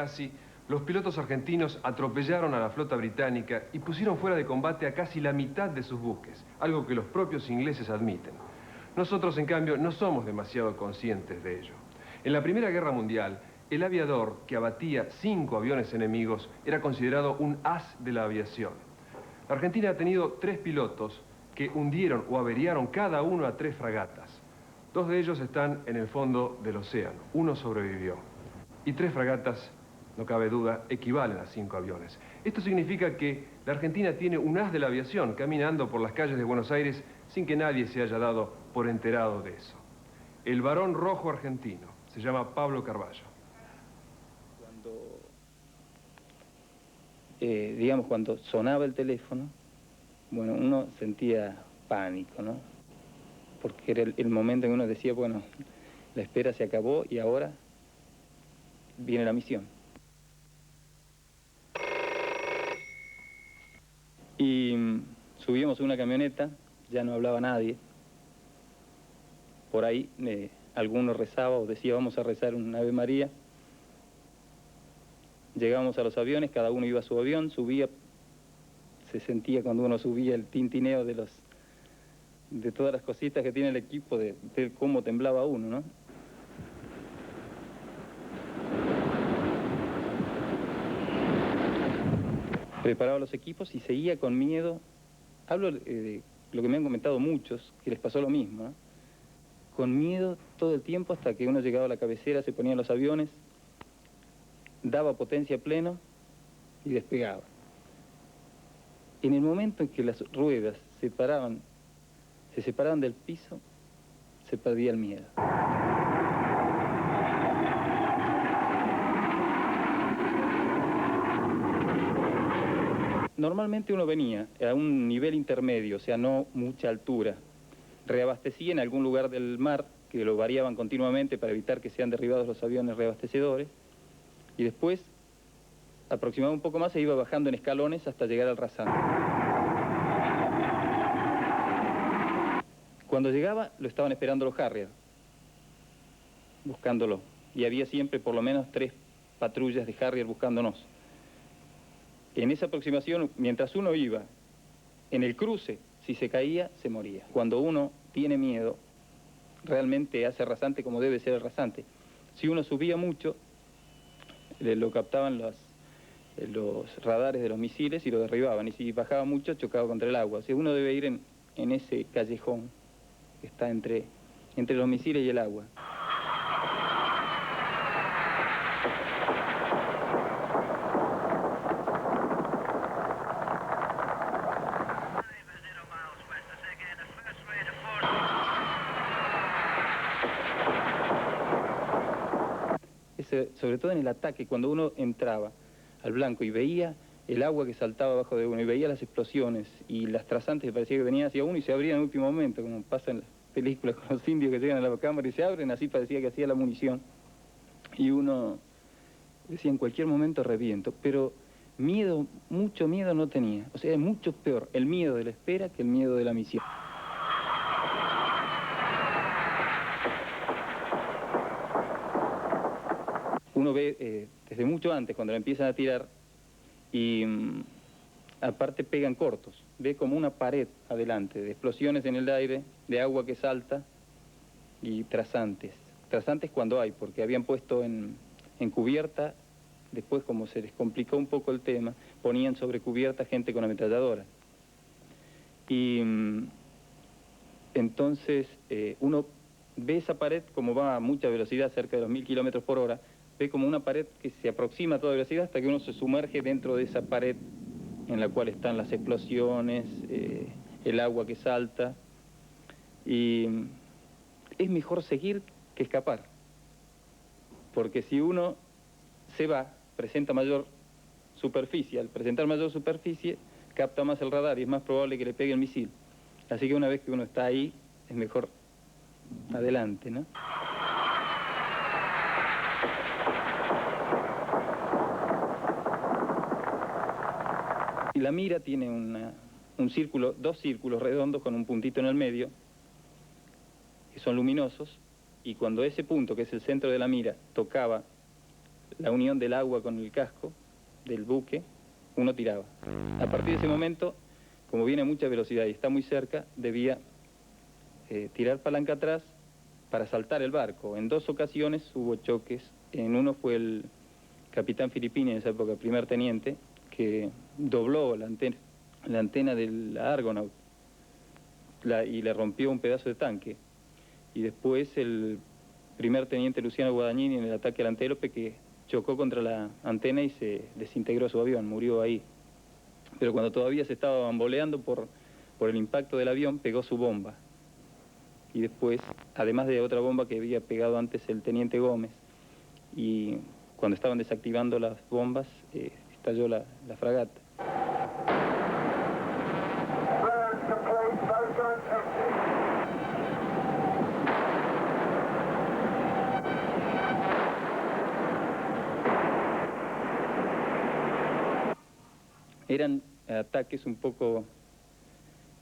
Casi, los pilotos argentinos atropellaron a la flota británica y pusieron fuera de combate a casi la mitad de sus buques, algo que los propios ingleses admiten. Nosotros, en cambio, no somos demasiado conscientes de ello. En la Primera Guerra Mundial, el aviador que abatía 5 aviones enemigos era considerado un as de la aviación. La Argentina ha tenido 3 pilotos que hundieron o averiaron cada uno a 3 fragatas. 2 de ellos están en el fondo del océano, uno sobrevivió. Y 3 fragatas, no cabe duda, equivalen a 5 aviones. Esto significa que la Argentina tiene un as de la aviación caminando por las calles de Buenos Aires sin que nadie se haya dado por enterado de eso. El varón rojo argentino se llama Pablo Carballo. Cuando sonaba el teléfono, bueno, uno sentía pánico, ¿no? Porque era el momento en que uno decía, bueno, la espera se acabó y ahora viene la misión. Y subíamos a una camioneta, ya no hablaba nadie. Por ahí alguno rezaba o decía, vamos a rezar un Ave María. Llegábamos a los aviones, cada uno iba a su avión, subía, se sentía cuando uno subía el tintineo de todas las cositas que tiene el equipo, de cómo temblaba uno, ¿no? Preparaba los equipos y seguía con miedo. Hablo de lo que me han comentado muchos, que les pasó lo mismo, ¿no? Con miedo todo el tiempo hasta que uno llegaba a la cabecera, se ponían los aviones, daba potencia pleno y despegaba. En el momento en que las ruedas se separaban del piso, se perdía el miedo. Normalmente uno venía a un nivel intermedio, o sea, no mucha altura. Reabastecía en algún lugar del mar, que lo variaban continuamente para evitar que sean derribados los aviones reabastecedores. Y después, aproximado un poco más, se iba bajando en escalones hasta llegar al rasante. Cuando llegaba, lo estaban esperando los Harrier, buscándolo. Y había siempre por lo menos 3 patrullas de Harrier buscándonos. En esa aproximación, mientras uno iba en el cruce, si se caía, se moría. Cuando uno tiene miedo, realmente hace rasante como debe ser el rasante. Si uno subía mucho, lo captaban los radares de los misiles y lo derribaban. Y si bajaba mucho, chocaba contra el agua. O sea, uno debe ir en ese callejón que está entre los misiles y el agua. Sobre todo en el ataque, cuando uno entraba al blanco y veía el agua que saltaba abajo de uno, y veía las explosiones y las trazantes que parecía que venían hacia uno y se abrían en el último momento, como pasa en las películas con los indios que llegan a la cámara y se abren, así parecía que hacía la munición. Y uno decía, en cualquier momento reviento, pero miedo, mucho miedo no tenía. O sea, es mucho peor el miedo de la espera que el miedo de la misión. Uno ve desde mucho antes, cuando la empiezan a tirar, y aparte pegan cortos. Ve como una pared adelante, de explosiones en el aire, de agua que salta, y trazantes. Trazantes cuando hay, porque habían puesto en cubierta, después como se les complicó un poco el tema, ponían sobre cubierta gente con ametralladora. Y entonces uno ve esa pared como va a mucha velocidad, cerca de los 1000 kilómetros por hora, ve como una pared que se aproxima a toda velocidad hasta que uno se sumerge dentro de esa pared en la cual están las explosiones, el agua que salta. Y es mejor seguir que escapar, porque si uno se va, presenta mayor superficie. Al presentar mayor superficie, capta más el radar y es más probable que le pegue el misil. Así que una vez que uno está ahí, es mejor adelante, ¿no? Y la mira tiene un círculo, 2 círculos redondos con un puntito en el medio, que son luminosos, y cuando ese punto, que es el centro de la mira, tocaba la unión del agua con el casco del buque, uno tiraba. A partir de ese momento, como viene a mucha velocidad y está muy cerca, debía tirar palanca atrás para saltar el barco. En 2 ocasiones hubo choques. En uno fue el capitán Filippini, en esa época primer teniente, que dobló la antena del Argonaut y le rompió un pedazo de tanque. Y después el primer teniente Luciano Guadagnini en el ataque al Antelope, que chocó contra la antena y se desintegró su avión, murió ahí. Pero cuando todavía se estaba bamboleando por el impacto del avión, pegó su bomba. Y después, además de otra bomba que había pegado antes el teniente Gómez, y cuando estaban desactivando las bombas, estalló la fragata. Eran ataques un poco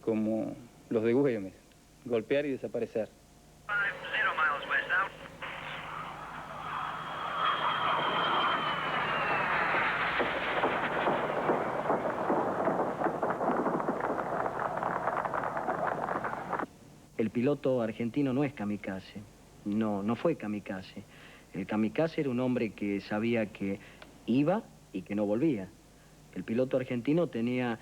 como los de Güemes, golpear y desaparecer. El piloto argentino no es kamikaze, no fue kamikaze. El kamikaze era un hombre que sabía que iba y que no volvía. El piloto argentino tenía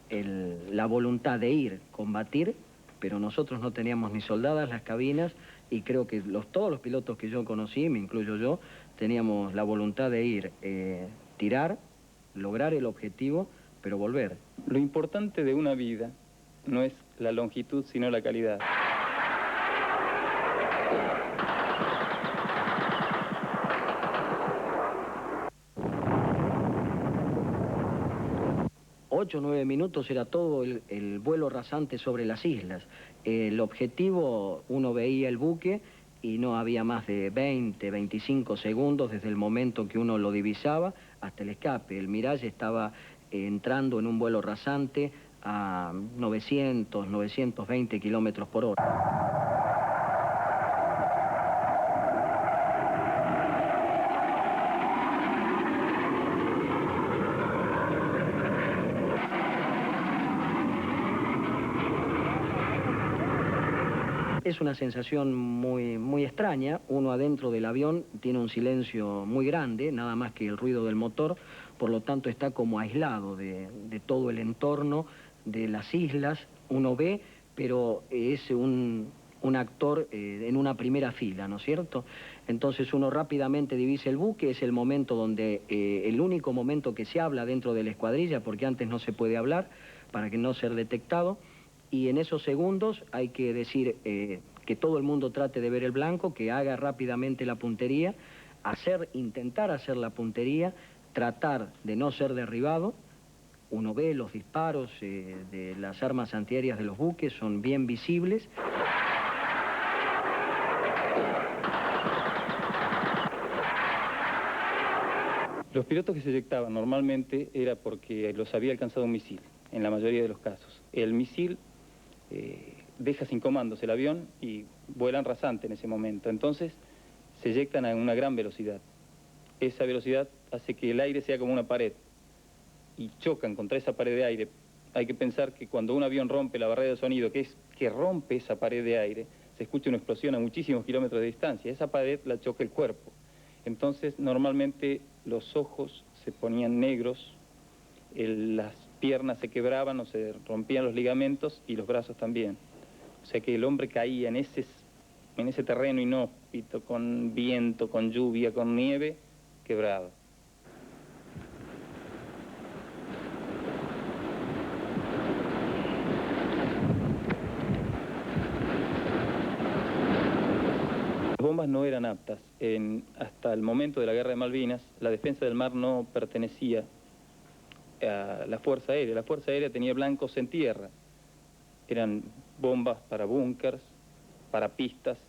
la voluntad de ir, combatir, pero nosotros no teníamos ni soldadas las cabinas y creo que todos los pilotos que yo conocí, me incluyo yo, teníamos la voluntad de ir, tirar, lograr el objetivo, pero volver. Lo importante de una vida no es la longitud, sino la calidad. 8 o 9 minutos era todo el vuelo rasante sobre las islas. El objetivo, uno veía el buque y no había más de 20, 25 segundos desde el momento que uno lo divisaba hasta el escape. El Mirage estaba entrando en un vuelo rasante a 900, 920 kilómetros por hora. Es una sensación muy extraña. Uno adentro del avión tiene un silencio muy grande, nada más que el ruido del motor, por lo tanto está como aislado de todo el entorno, de las islas. Uno ve, pero es un actor en una primera fila, ¿no es cierto? Entonces uno rápidamente divisa el buque, es el momento donde, el único momento que se habla dentro de la escuadrilla, porque antes no se puede hablar, para que no ser detectado. Y en esos segundos hay que decir que todo el mundo trate de ver el blanco, que haga rápidamente la puntería, intentar hacer la puntería, tratar de no ser derribado. Uno ve los disparos de las armas antiaéreas de los buques, son bien visibles. Los pilotos que se eyectaban normalmente era porque los había alcanzado un misil, en la mayoría de los casos. El misil deja sin comandos el avión y vuelan rasante en ese momento. Entonces se eyectan a una gran velocidad. Esa velocidad hace que el aire sea como una pared y chocan contra esa pared de aire. Hay que pensar que cuando un avión rompe la barrera de sonido, que es que rompe esa pared de aire, se escucha una explosión a muchísimos kilómetros de distancia. Esa pared la choca el cuerpo. Entonces normalmente los ojos se ponían negros, las piernas se quebraban o se rompían los ligamentos y los brazos también. O sea que el hombre caía en ese terreno inhóspito, con viento, con lluvia, con nieve, quebrado. Las bombas no eran aptas. Hasta el momento de la Guerra de Malvinas, la defensa del mar no pertenecía a la Fuerza Aérea. La Fuerza Aérea tenía blancos en tierra. Eran bombas para búnkers, para pistas,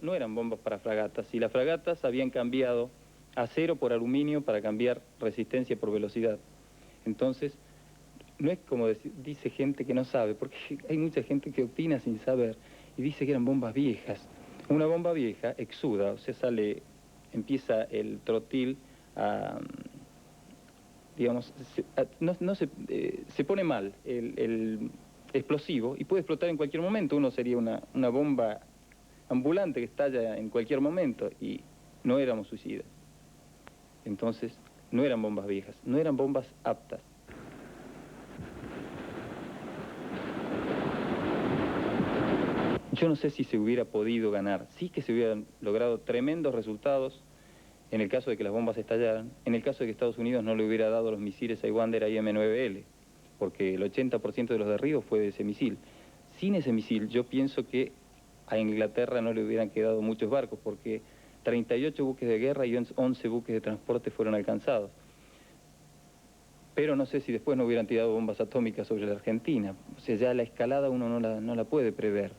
no eran bombas para fragatas. Y las fragatas habían cambiado acero por aluminio para cambiar resistencia por velocidad. Entonces, no es como dice gente que no sabe, porque hay mucha gente que opina sin saber y dice que eran bombas viejas. Una bomba vieja exuda, o sea, sale empieza el trotil a, digamos, se pone mal el explosivo y puede explotar en cualquier momento. Uno sería una bomba ambulante que estalla en cualquier momento, y no éramos suicidas. Entonces, no eran bombas viejas, no eran bombas aptas. Yo no sé si se hubiera podido ganar. Sí que se hubieran logrado tremendos resultados en el caso de que las bombas estallaran, en el caso de que Estados Unidos no le hubiera dado los misiles Islander IM-9L, porque el 80% de los derribos fue de ese misil. Sin ese misil, yo pienso que a Inglaterra no le hubieran quedado muchos barcos, porque 38 buques de guerra y 11 buques de transporte fueron alcanzados. Pero no sé si después no hubieran tirado bombas atómicas sobre la Argentina. O sea, ya la escalada uno no la puede prever.